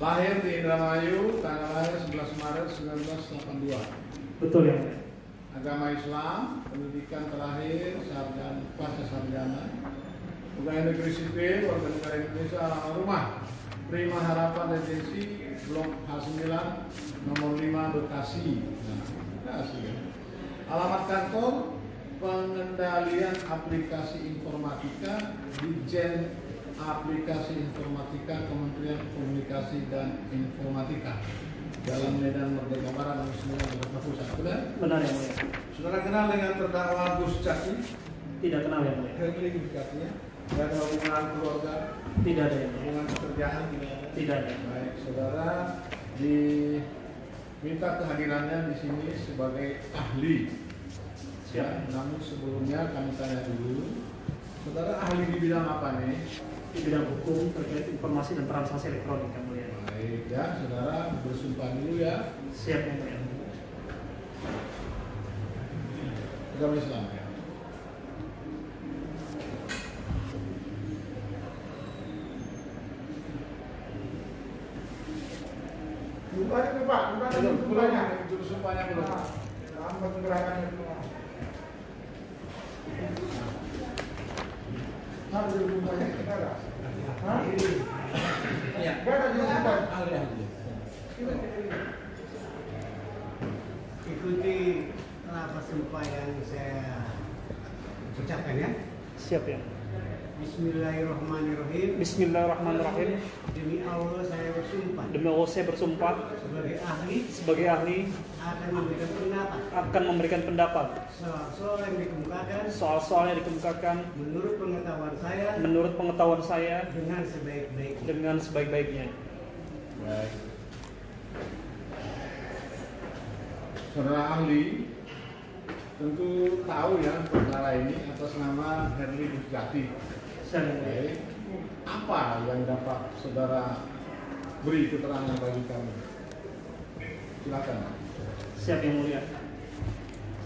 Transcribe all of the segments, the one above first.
Lahir di Indramayu, tanggal lahir 11 Maret 1982. Betul ya mulia. Agama Islam, pendidikan terakhir sarjana, pasca sarjana. Pegawai negeri sipil, warga negara Indonesia, alamat rumah Prima Harapan Regensi, Blok H9, nomor 5 Bekasi. Nah, Bekasi ya. Alamat kantor pengendalian aplikasi informatika Ditjen Aplikasi Informatika Kementerian Komunikasi dan Informatika, Jalan Medan Merdeka Barat nomor 9 Jakarta Pusat. Benar? Benar ya mulia. Saudara kenal dengan terdakwa Gus Caki? Tidak kenal ya mulia. Verifikasinya? Tidak ada hubungan keluarga? Tidak ada ya mulia. Hubungan pekerjaan tidak ada? Tidak ada. Baik, saudara diminta kehadirannya di sini sebagai ahli. Ya, namun sebelumnya kami tanya dulu, saudara ahli di bidang apa nih? Di bidang hukum terkait informasi dan transaksi elektronik yang mulia. Baik ya, saudara bersumpah dulu ya. Siap yang mulia. Agama Islam ya. Bukan itu Pak, bukan itu sumpahnya. Itu sumpahnya belum. Lambat gerakannya semua. Harus sumpahnya kita ada. Hah? Ya. Gak ada sumpah. Ikuti lafaz sumpah yang saya ucapkan ya. Siap ya. Bismillahirrahmanirrahim. Bismillahirrahmanirrahim. Demi Allah saya bersumpah Demi Allah saya bersumpah sebagai ahli akan memberikan pendapat soal-soal yang dikemukakan menurut pengetahuan saya dengan sebaik-baiknya. Baik. Saudara ahli tentu tahu ya perkara ini atas nama Herli Busjati. Baik. Apa yang dapat saudara beri keterangan bagi kami? Silakan. Siap yang mulia.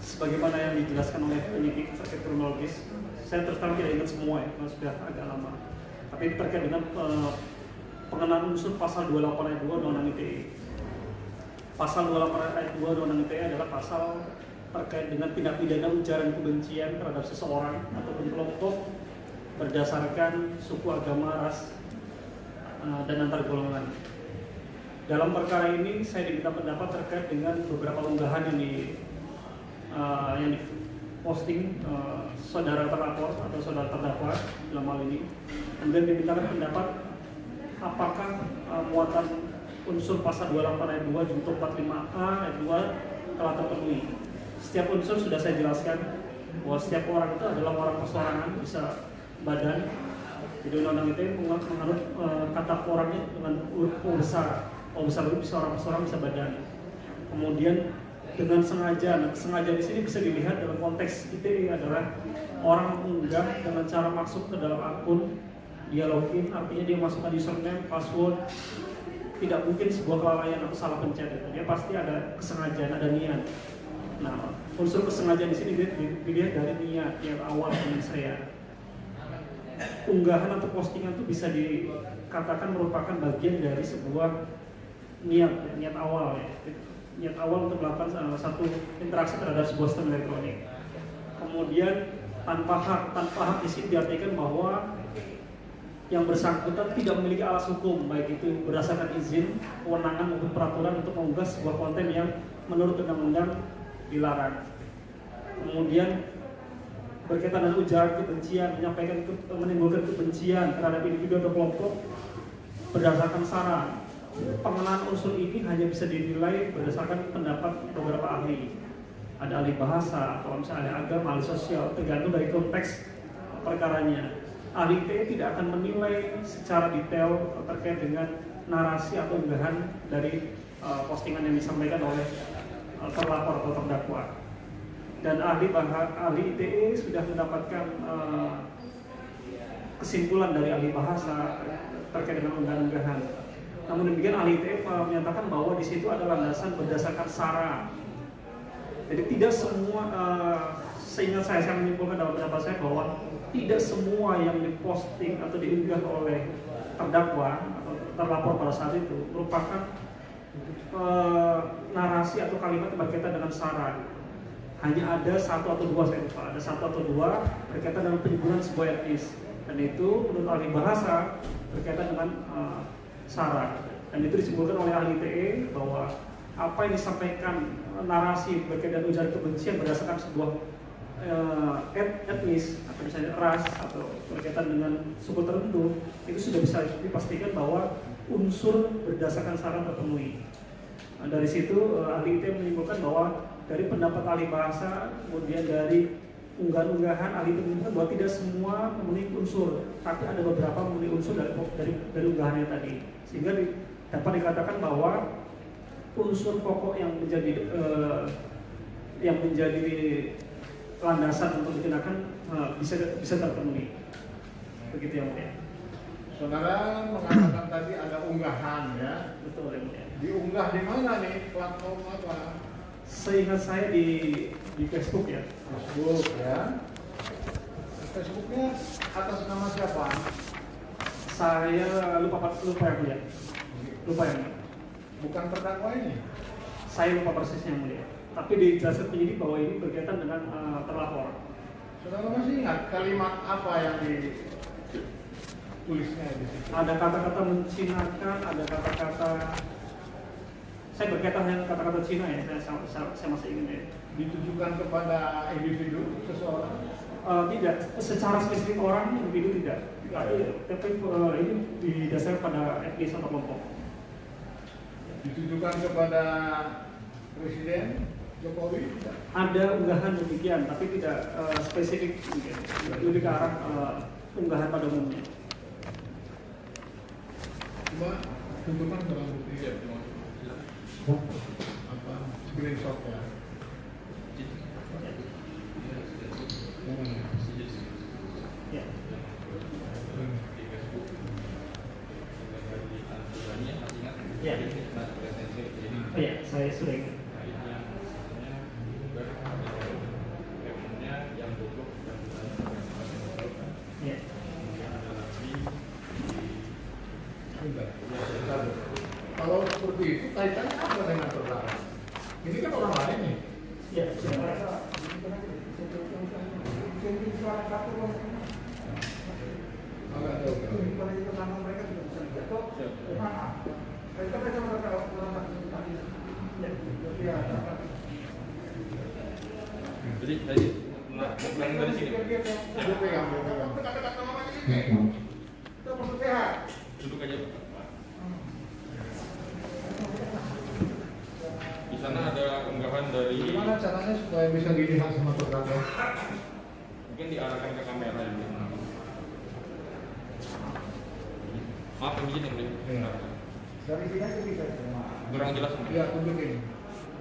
Sebagaimana yang dijelaskan oleh penyidik terkait kronologis, saya terus terang tidak ingat semua ya, karena sudah agak lama. Tapi terkait dengan pengenaan unsur pasal 28 ayat 2 Undang-Undang ITE. Pasal 28 ayat 2 Undang-Undang ITE adalah pasal terkait dengan tindak pidana ujaran kebencian terhadap seseorang ataupun kelompok berdasarkan suku, agama, ras, dan antar golongan. Dalam perkara ini saya diminta pendapat terkait dengan beberapa unggahan yang diposting saudara terlapor atau saudara terdakwa dalam hal ini. Kemudian dimintakan pendapat apakah muatan unsur pasal 28 ayat 2 junto 45A ayat 2 telah terpenuhi. Setiap unsur sudah saya jelaskan bahwa setiap orang itu adalah orang persorangan, bisa badan. Jadi undang-undang itu menganut kata orangnya dengan huruf O besar. O besar itu bisa orang persorangan, bisa badan. Kemudian dengan sengaja, nah sengaja di sini bisa dilihat dalam konteks ITE adalah orang mengunggah dengan cara masuk ke dalam akun, dia login, artinya dia masukkan username, password. Tidak mungkin sebuah kelalaian atau salah pencet itu. Dia pasti ada kesengajaan, ada niat. Nah, unsur kesengajaan di sini dilihat dari niat yang awal dari saya. Unggahan atau postingan itu bisa dikatakan merupakan bagian dari sebuah niat awal ya. Niat awal untuk melakukan satu interaksi terhadap sebuah sistem elektronik. Kemudian tanpa hak di sini diartikan bahwa yang bersangkutan tidak memiliki alas hukum, baik itu berdasarkan izin, kewenangan maupun peraturan untuk mengunggah sebuah konten yang menurut undang-undang dilarang. Kemudian berkaitan dengan ujaran kebencian, menimbulkan kebencian terhadap individu atau kelompok berdasarkan sara. Pengenaan unsur ini hanya bisa dinilai berdasarkan pendapat beberapa ahli. Ada ahli bahasa, atau misalnya ahli agama, ahli sosial, tergantung dari konteks perkaranya. Ahli ITE tidak akan menilai secara detail terkait dengan narasi atau unggahan dari postingan yang disampaikan oleh terlapor atau terdakwa. Dan ahli ITE sudah mendapatkan kesimpulan dari ahli bahasa terkait dengan unggahan-unggahan. Namun demikian ahli ITE menyatakan bahwa di situ ada landasan berdasarkan sara. Jadi tidak semua, seingat saya menyimpulkan dalam pendapat saya bahwa tidak semua yang diposting atau diunggah oleh terdakwa atau terlapor pada saat itu merupakan narasi atau kalimat yang berkaitan dengan SARA. Hanya ada satu atau dua, saya lupa, ada satu atau dua berkaitan dengan penyebutan sebuah etnis, dan itu menurut ahli bahasa berkaitan dengan SARA, dan itu disebutkan oleh ahli ITE bahwa apa yang disampaikan narasi berkaitan ujaran kebencian berdasarkan sebuah etnis atau misalnya ras atau berkaitan dengan suku tertentu, itu sudah bisa dipastikan bahwa unsur berdasarkan SARA terpenuhi. Dari situ ahli ITE menyimpulkan bahwa dari pendapat ahli bahasa, kemudian dari unggahan-unggahan ahli ITE menyimpulkan bahwa tidak semua memenuhi unsur, tapi ada beberapa memenuhi unsur dari unggahannya tadi, sehingga dapat dikatakan bahwa unsur pokok yang menjadi landasan untuk dikenakan bisa terpenuhi. Begitu ya, Mulia. Saudara mengatakan tadi ada unggahan ya. Betul ya, Mulia. Diunggah di mana nih? Platform apa? Seingat saya di Facebook ya. Facebook ya. Facebooknya atas nama siapa? Saya lupa ya, Mulia. Lupa ya, Mulia. Bukan terdakwa ini. Saya lupa persisnya, Mulia. Tapi dijelaskan penyidik bahwa ini berkaitan dengan terlapor. Saudara masih ingat kalimat apa yang ditulisnya di situ? Ada kata-kata mencinakan, ada kata-kata, saya berkaitan dengan kata-kata Cina ya, saya masih ingat ya. Ditujukan kepada individu seseorang? Tidak, secara spesifik orang, individu tidak. Tapi ini didasarkan pada etnis atau kelompok. Ditujukan kepada Presiden Jokowi? Tidak. Ada unggahan demikian, tapi tidak spesifik, lebih ke arah unggahan pada umumnya. Coba tunjukkan barang bukti ya, apa screenshot ya. Ya. Ya. Oh ya, saya sudah ingat. Ya. Kalau seperti itu kaitannya apa dengan terdakwa? Ini kan orang lain nih. Ya. Agak jauh. Jadi dari sini. Dia pegang. Duduk aja. Di sana ada unggahan dari. Gimana caranya supaya bisa dilihat sama terdakwa? Mungkin diarahkan ke kamera ini. Maaf, izin yang boleh. Iya. Dari sini aja bisa semua. Kurang jelas mungkin. Ya, tunjukin.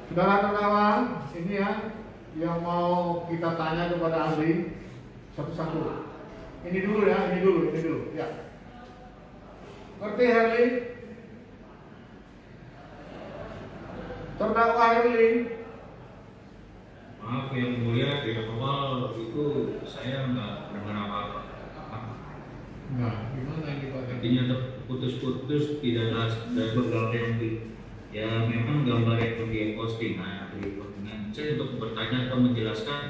Saudara terdakwa, ini ya yang mau kita tanya kepada ahli satu-satu. Ini dulu ya, ini dulu. Ya. Ngerti Herli? Terdakwa Herli? Maaf yang mulia, di awal itu saya nggak dengar apa-apa. Nah, gimana ini Pak? Artinya terputus-putus, tidak jelas dan bergambar ya memang gambar yang dia posting. Nah, di postingan saya untuk bertanya atau menjelaskan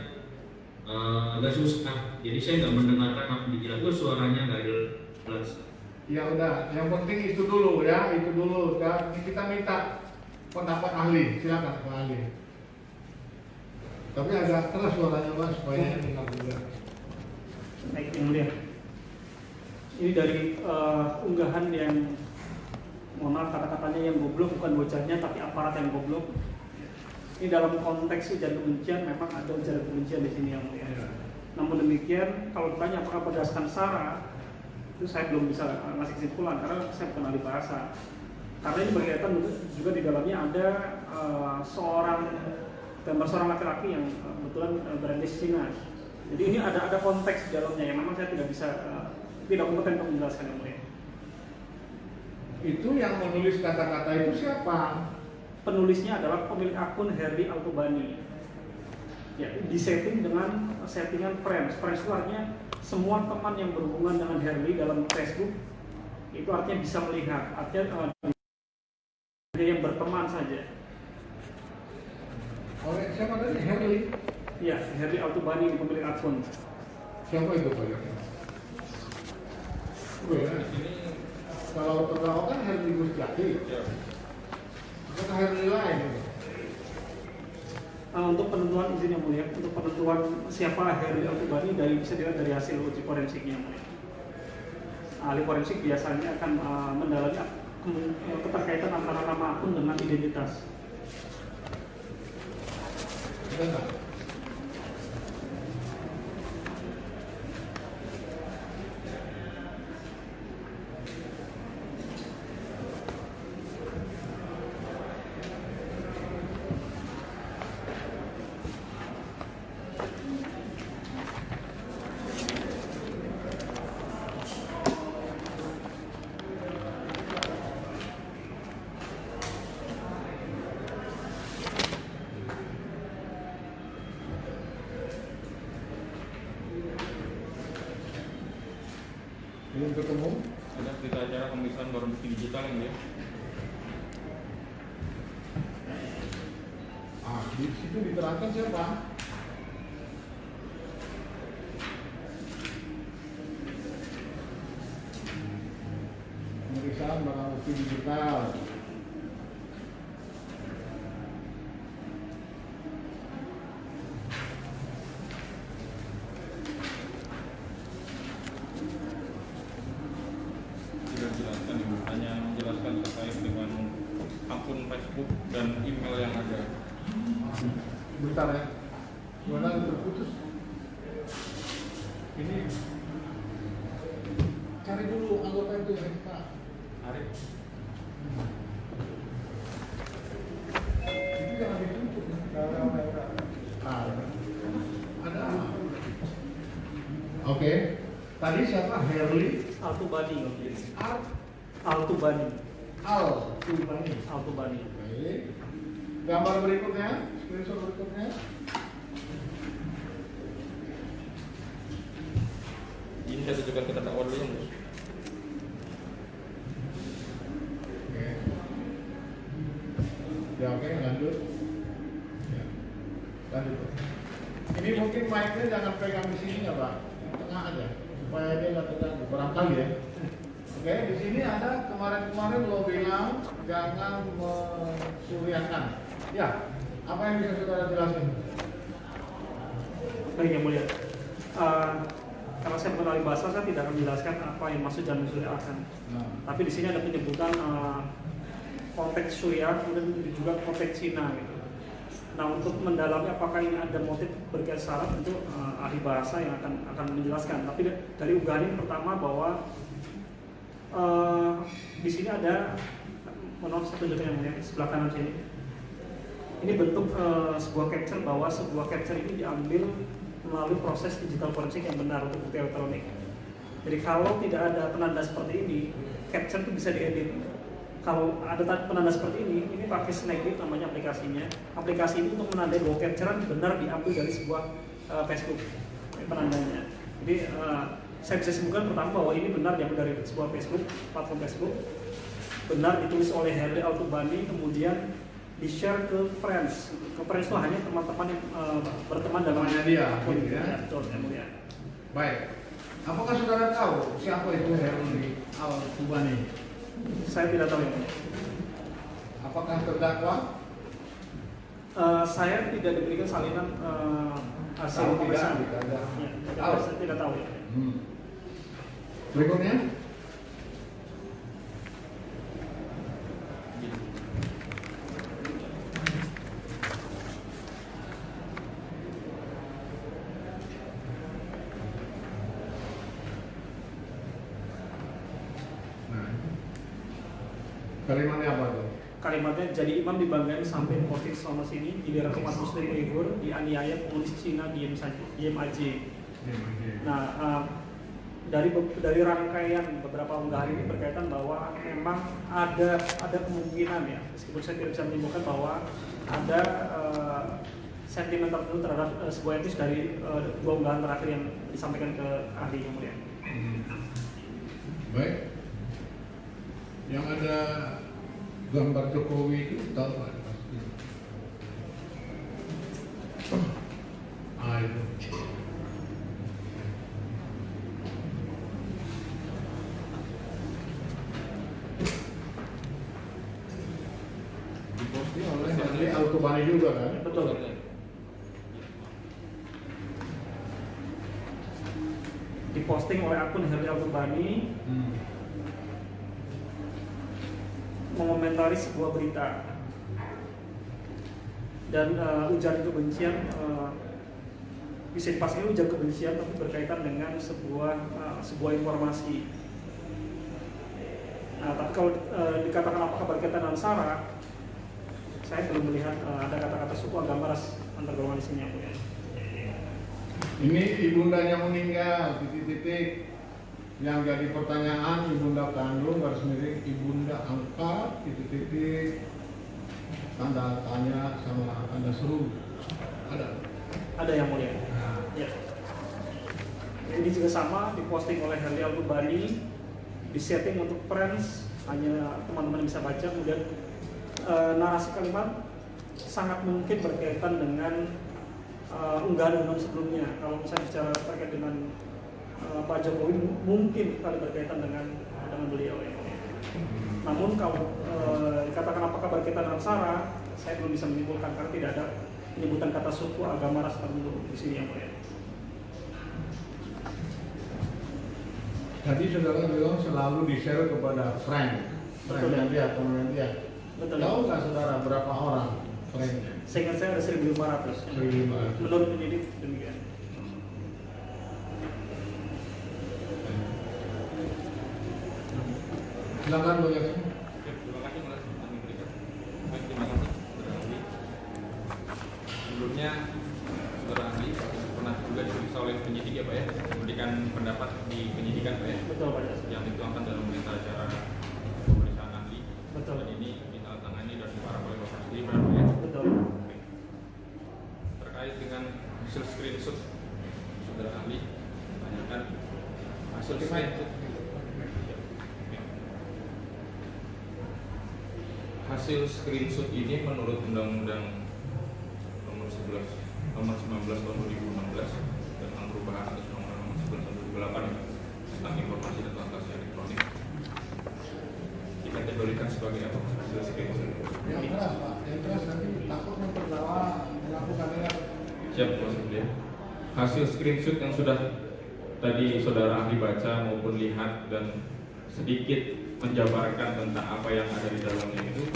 agak susah. Jadi saya nggak mendengarkan apa dijelaskan, suaranya nggak jelas. Ya udah, yang penting itu dulu ya, itu dulu. Dan kita minta pendapat ahli, silakan Pak ahli. Tapi agak keras suaranya Pak supaya dengar juga. Baik, yang mulia. Ini dari unggahan yang, mohon maaf kata-katanya yang goblok, bukan bocahnya tapi aparat yang goblok. Ini dalam konteks ujaran kebencian, memang ada ujaran kebencian di sini yang mulia. Namun demikian, kalau ditanya apakah berdasarkan SARA, itu saya belum bisa ngasih kesimpulan karena saya bukan ahli bahasa. Karena ini berkaitan juga di dalamnya ada gambar seorang laki-laki yang kebetulan beretnis Cina. Jadi ini ada konteks di dalamnya yang memang saya tidak kompeten untuk menjelaskan yang mulia. Itu yang menulis kata-kata itu siapa? Penulisnya adalah pemilik akun Herli Altobani. Ya, disetting dengan settingan friends. Friends itu artinya semua teman yang berhubungan dengan Herli dalam Facebook Itu artinya bisa melihat, artinya yang berteman saja. Oleh siapa tadi? Herli. Ya, Herli Altubani pemilik akun. Siapa itu Pak? Ini Kalau terdakwa kan Herli Gustiati. ya. Bukan Herli lain. Untuk penentuan izin yang mulia, untuk penentuan siapa Herli Altubani bisa dilihat dari hasil uji forensiknya yang mulia. Ahli forensik biasanya akan mendalami keterkaitan antara nama akun dengan identitas. Benar. Belum ketemu. Ada berita acara pemeriksaan barang bukti digital yang dia. Di situ diterangkan siapa? Pemeriksaan barang bukti digital. Tidak dijelaskan, Ibu. Hanya menjelaskan terkait dengan akun Facebook dan email yang ada. Bentar ya. Mana terputus? Ini cari dulu anggota itu ya Pak. Arif. Itu jangan ditutup. Ada. Oke. Tadi siapa? Herli Altubani. Al Altubani. Altubani. Altubani. Baik. Gambar berikutnya, screenshot berikutnya. Ini saya tunjukkan ke terdakwa dulu, Bos. Oke. Ya oke, lanjut. Ya. Lanjut. Ini mungkin mic-nya jangan pegang di sini ya Pak, di tengah aja, supaya dia nggak terganggu. Barangkali ya. Oke, di sini ada kemarin lo bilang jangan mensuriakan. Ya, apa yang bisa saudara jelaskan? Baik yang mulia. Karena saya mengenali bahasa, saya tidak akan menjelaskan apa yang maksud jangan mensuriakan. Nah, Tapi di sini ada penyebutan konteks Suriah dan juga konteks Cina gitu. Nah, untuk mendalami apakah ini ada motif berkait syarat tentu ahli bahasa yang akan menjelaskan. Tapi dari unggahan ini pertama bahwa di sini ada, mohon maaf saya tunjukkan yang mulia sebelah kanan sini. Ini bentuk sebuah capture bahwa sebuah capture ini diambil melalui proses digital forensik yang benar untuk bukti elektronik. Jadi kalau tidak ada penanda seperti ini, capture itu bisa diedit. Kalau ada penanda seperti ini pakai Snagit namanya aplikasinya. Aplikasi ini untuk menandai bahwa capturean benar diambil dari sebuah Facebook penandanya. Jadi saya bisa sebutkan pertama bahwa ini benar diambil dari sebuah Facebook, platform Facebook. Benar ditulis oleh Herli Altubani, kemudian di-share ke friends. Ke friends itu hanya teman-teman yang berteman dalam Temannya dia, akun. gitu ya. Ya, betul, yang mulia. baik. Apakah saudara tahu siapa itu Herli Altubani? Saya tidak tahu yang mulia. Apakah terdakwa? Saya tidak diberikan salinan hasil Tahu pemeriksaan. tidak? Tidak. Ya, Tahu. saya tidak tahu. Ya. Berikutnya. Nah, kalimatnya apa tuh? Kalimatnya jadi imam dibanggain sampai motif sama sini, giliran umat muslim Uyghur dianiaya komunis Cina diem aja. Nah, dari rangkaian beberapa unggahan ini berkaitan bahwa memang ada kemungkinan ya, meskipun saya tidak bisa menyimpulkan bahwa ada sentimen tertentu terhadap sebuah etis dari dua unggahan terakhir yang disampaikan ke ahli yang mulia. Baik. Yang ada gambar Jokowi itu tahu Pak pasti. Itu. Diposting oleh Herli Al-Kubani juga kan? Betul. Diposting oleh akun Herli Al-Kubani mengomentari sebuah berita dan ujaran kebencian, bisa dipastikan ujaran kebencian tapi berkaitan dengan sebuah informasi. Nah, tapi kalau dikatakan apakah berkaitan dengan SARA, saya belum melihat ada kata-kata suku agama ras antar golongan di sini. Ini ibundanya meninggal, titik-titik. Yang jadi pertanyaan, ibunda kandung garis miring ibunda angkat, titik-titik, tanda tanya sama tanda seru. Ada yang mulia. Ya. Ini juga sama, diposting oleh Herli Al-Kubani, disetting untuk friends, hanya teman-teman bisa baca. Kemudian narasi kalimat sangat mungkin berkaitan dengan unggahan-unggahan sebelumnya. Kalau misalnya bicara terkait dengan Pak Jokowi, mungkin kalau berkaitan dengan beliau. Namun kalau dikatakan apakah berkaitan dengan SARA, saya belum bisa menyimpulkan karena tidak ada penyebutan kata suku, agama, ras tertentu di sini yang mulia. Tadi saudara bilang selalu di-share kepada friend yang dia, teman dia. Betul. Tahu nggak saudara berapa orang friendnya? Saya ingat saya ada 1.500. 1.500. Menurut penyidik demikian. Silakan Bang Yasin. Terima kasih Mas Andi Berikat. Baik, terima kasih Saudara Ahli. Sebelumnya Saudara Ahli pernah juga diperiksa oleh penyidik ya Pak ya, memberikan pendapat di penyidikan Pak ya, Betul Pak. yang dituangkan dalam berita acara pemeriksaan ahli. Betul. Dan ini ditandatangani dan diparaf oleh Bapak sendiri Pak ya. Betul. Terkait dengan hasil screenshot Saudara Ahli, tanyakan hasil screenshot. Hasil screenshot ini menurut Undang-Undang nomor 19 tahun 2016 tentang perubahan atas Undang-Undang nomor 11 tahun 2008 tentang informasi dan transaksi elektronik, dikategorikan sebagai apa hasil screenshot? Yang keras Pak, yang keras nanti takut terdakwa melakukan ini. Siap Pak Surya. Hasil screenshot yang sudah tadi Saudara Ahli baca maupun lihat dan sedikit menjabarkan tentang apa yang ada di dalamnya itu,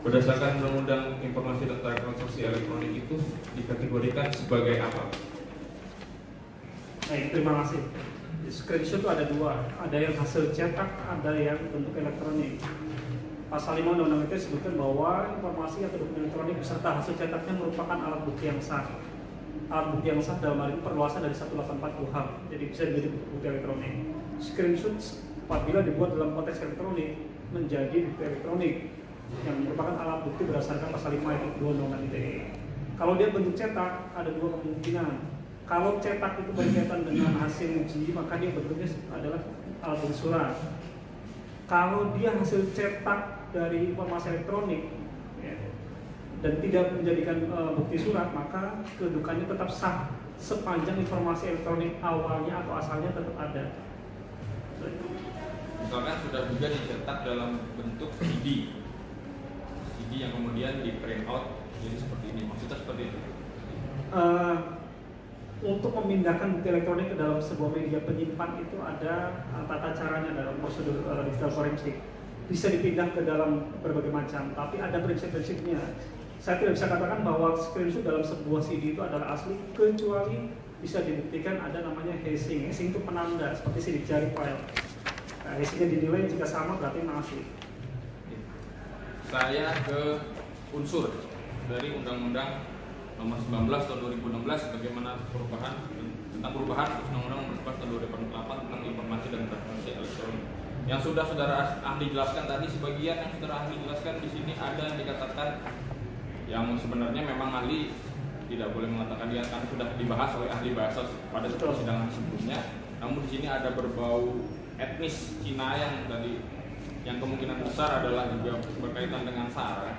berdasarkan Undang-Undang Informasi dan Transaksi Elektronik itu dikategorikan sebagai apa? Baik, terima kasih. Di screenshot itu ada dua, ada yang hasil cetak, ada yang bentuk elektronik. Pasal 5 Undang-Undang ITE disebutkan bahwa informasi atau dokumen elektronik beserta hasil cetaknya merupakan alat bukti yang sah. Alat bukti yang sah dalam hal ini perluasan dari 184 KUHP, jadi bisa menjadi bukti elektronik. Screenshot apabila dibuat dalam konteks elektronik menjadi bukti elektronik yang merupakan alat bukti berdasarkan pasal 5 ayat 2 Undang-Undang ITE. Kalau dia bentuk cetak, ada dua kemungkinan. Kalau cetak itu berkaitan dengan hasil uji, maka dia bentuknya adalah alat bukti surat. Kalau dia hasil cetak dari informasi elektronik ya, dan tidak menjadikan bukti surat, maka kedudukannya tetap sah sepanjang informasi elektronik awalnya atau asalnya tetap ada. Misalkan sudah juga dicetak dalam bentuk CD yang kemudian di print out jadi seperti ini, maksudnya seperti itu. Untuk memindahkan bukti elektronik ke dalam sebuah media penyimpan itu ada tata caranya dalam prosedur digital forensik. Bisa dipindah ke dalam berbagai macam, tapi ada prinsip-prinsipnya. Saya tidak bisa katakan bahwa screenshot dalam sebuah CD itu adalah asli, kecuali bisa dibuktikan ada namanya hashing. Hashing itu penanda, seperti sidik jari file. Nah, hashingnya dinilai jika sama berarti masih. Saya ke unsur dari Undang-Undang Nomor 19 Tahun 2016 bagaimana tentang perubahan Undang-Undang Nomor 11 Tahun 2008 tentang informasi dan transaksi elektronik. Yang sudah Saudara Ahli jelaskan tadi, sebagian yang Saudara Ahli jelaskan di sini ada yang dikatakan yang sebenarnya memang ahli tidak boleh mengatakan dia karena sudah dibahas oleh ahli bahasa pada persidangan sebelumnya. Namun di sini ada berbau etnis Cina yang tadi yang kemungkinan besar adalah juga berkaitan dengan SARA.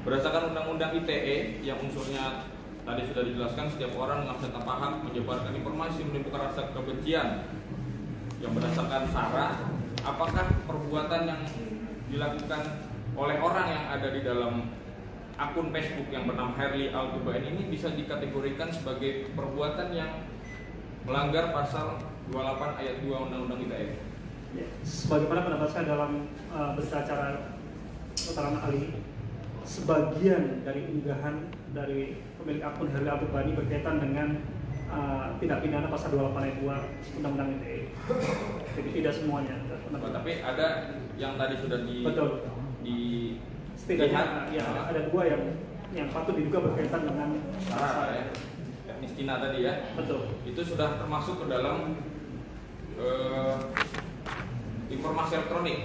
Berdasarkan Undang-Undang ITE yang unsurnya tadi sudah dijelaskan, setiap orang dengan serta paham menyebarkan informasi menimbulkan rasa kebencian yang berdasarkan SARA. Apakah perbuatan yang dilakukan oleh orang yang ada di dalam akun Facebook yang bernama Herli Al-Tubani ini bisa dikategorikan sebagai perbuatan yang melanggar pasal 28 ayat 2 Undang-Undang ITE? Ya, sebagaimana pendapat saya dalam berita acara keterangan ahli, sebagian dari unggahan dari pemilik akun Herli Al-Tubani berkaitan dengan tindak pidana pasal 28 ayat 2 Undang-Undang ITE. Jadi tidak semuanya. Tapi ada yang tadi sudah betul. Setidaknya ya, ada dua yang patut diduga berkaitan dengan SARA ya, etnis Cina tadi ya. Betul. Itu sudah termasuk ke dalam informasi elektronik.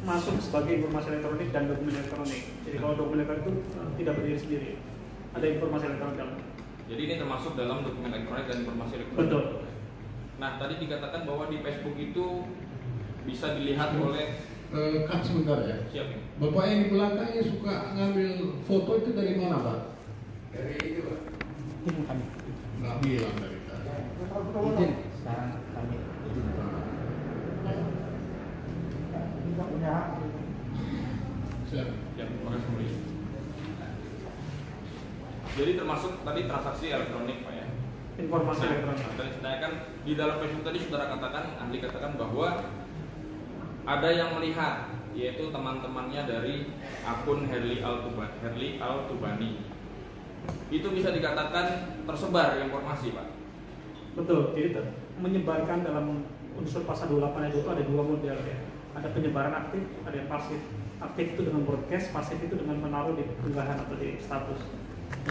Masuk sebagai informasi elektronik dan dokumen elektronik. Jadi kalau dokumen elektronik itu tidak berdiri sendiri. Ada informasi elektronik dalam. Jadi ini termasuk dalam dokumen elektronik dan informasi elektronik. Betul. Nah, tadi dikatakan bahwa di Facebook itu bisa dilihat oleh Kak sebentar ya. siapa? Bapak yang di belakangnya suka ngambil foto itu dari mana, Pak? Dari itu, Pak. Nggak bilang dari tadi. Izin. Sekarang kami izin. Kita punya hak. Siap. Ya, terima kasih Mulia. Jadi termasuk tadi transaksi elektronik, Pak ya. Informasi Nah, elektronik. tadi saya kan di dalam Facebook tadi saudara katakan, ahli katakan bahwa ada yang melihat, yaitu teman-temannya dari akun Herli Al-Tubani. Itu bisa dikatakan tersebar informasi, Pak. Betul. Jadi menyebarkan dalam unsur pasal 28 itu ada dua model ya. Ada penyebaran aktif, ada yang pasif. Aktif itu dengan broadcast, pasif itu dengan menaruh di unggahan atau di status.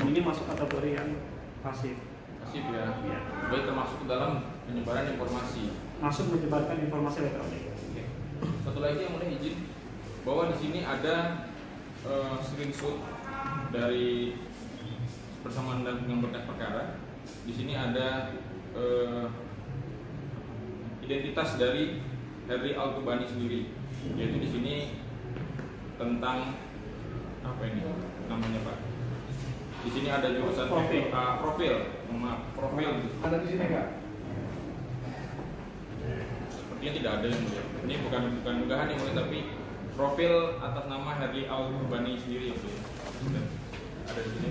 Dan ini masuk kategori yang pasif. Pasif ya. Ya. Baik, termasuk ke dalam penyebaran informasi. Masuk menyebarkan informasi elektronik. Oke. Satu lagi yang boleh izin bahwa di sini ada screenshot dari persamaan dengan berkas perkara. Di sini ada identitas dari Herli Al-Tubani sendiri, yaitu di sini tentang apa ini namanya, Pak? Di sini ada jurusan Profil. profil. Ada di sini, Kak? Sepertinya tidak ada yang mulia. Ini bukan unggahan yang mulia, tapi profil atas nama Herli Al-Tubani sendiri yang mulia. Ada di sini.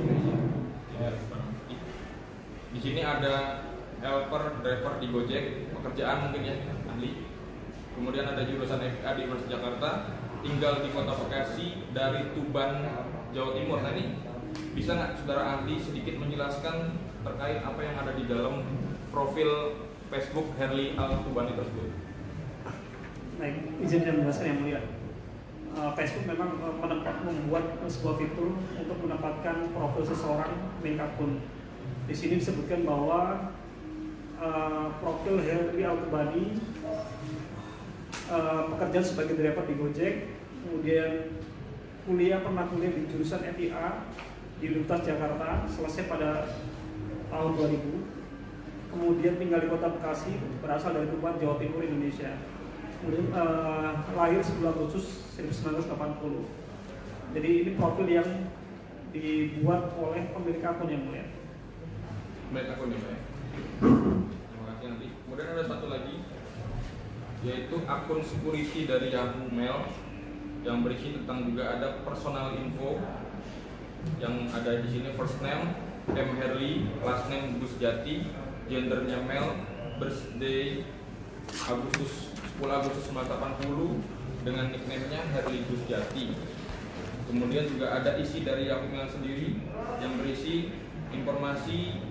Di sini ada helper driver di Gojek, pekerjaan mungkin ya, ahli. Kemudian ada jurusan FIA di Universitas Jakarta, tinggal di Kota Bekasi dari Tuban, Jawa Timur. Nah ini bisa nggak saudara ahli sedikit menjelaskan terkait apa yang ada di dalam profil Facebook Herli Al-Tubani tersebut? Baik, izin saya menjelaskan yang mulia. Facebook memang membuat sebuah fitur untuk menempatkan profil seseorang milik akun. Di sini disebutkan bahwa profil Herli Al-Tubani pekerjaan sebagai driver di Gojek, kemudian pernah kuliah di jurusan FIA di Universitas Jakarta, selesai pada tahun 2000. Kemudian tinggal di Kota Bekasi, berasal dari Tuban, Jawa Timur, Indonesia. Kemudian lahir 10 Agustus 1980. Jadi ini profil yang dibuat oleh pemilik akun yang mulia. Pemilik akun ya, Pak. Terima kasih nanti. Kemudian ada satu lagi, yaitu akun security dari Yahoo Mail yang berisi tentang juga ada personal info yang ada di sini. First name M. Herli, last name Gus Jati, gendernya male, birthday 10 Agustus 1980 dengan nickname-nya Herli Gus Jati. Kemudian juga ada isi dari Yahoo Mail sendiri yang berisi informasi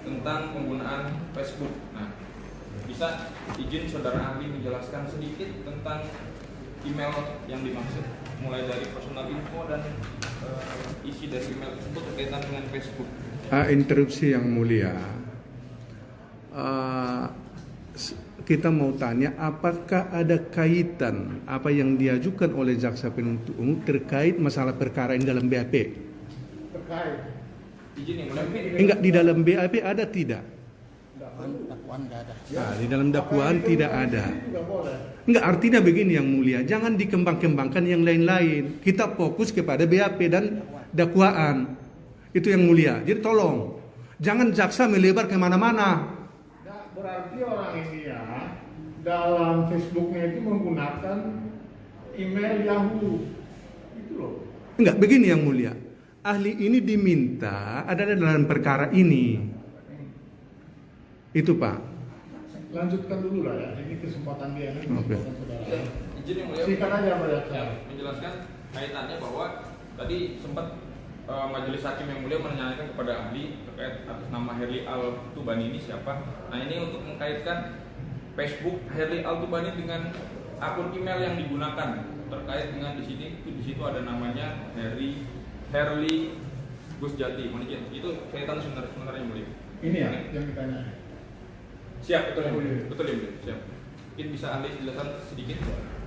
tentang penggunaan Facebook. Nah, bisa izin saudara ahli menjelaskan sedikit tentang email yang dimaksud, mulai dari personal info dan isi dari email tersebut berkaitan dengan Facebook. Interupsi yang mulia, kita mau tanya apakah ada kaitan apa yang diajukan oleh jaksa penuntut umum terkait masalah perkara ini dalam BAP? Terkait. Izin yang mulia. Enggak, di dalam BAP ada tidak? dakwaan nggak ada. Nah, di dalam dakwaan tidak ada. Juga boleh. Enggak, artinya begini yang mulia, jangan dikembang-kembangkan yang lain-lain. Kita fokus kepada BAP dan dakwaan. Itu yang mulia. Jadi tolong, jangan jaksa melebar kemana-mana. Nah, berarti orang ini ya dalam Facebooknya itu menggunakan email Yahoo. Itu loh. Enggak, begini yang mulia. Ahli ini diminta adalah dalam perkara ini. Itu Pak. Lanjutkan dulu lah ya, ini kesempatan dia, ini Oke. kesempatan saudara. Izin yang mulia. Silakan aja Pak Ya, Jaksa. menjelaskan kaitannya bahwa tadi sempat majelis hakim yang mulia menanyakan kepada ahli terkait atas nama Herli Al-Tubani ini siapa. Nah ini untuk mengkaitkan Facebook Herli Al-Tubani dengan akun email yang digunakan terkait dengan di situ ada namanya Herli Gusjati. Mohon izin, itu kaitan sebenarnya yang mulia. Ini ya yang ditanya. Siap, betul ya, Oh, iya. betul ya, siap. Mungkin bisa ahli jelaskan sedikit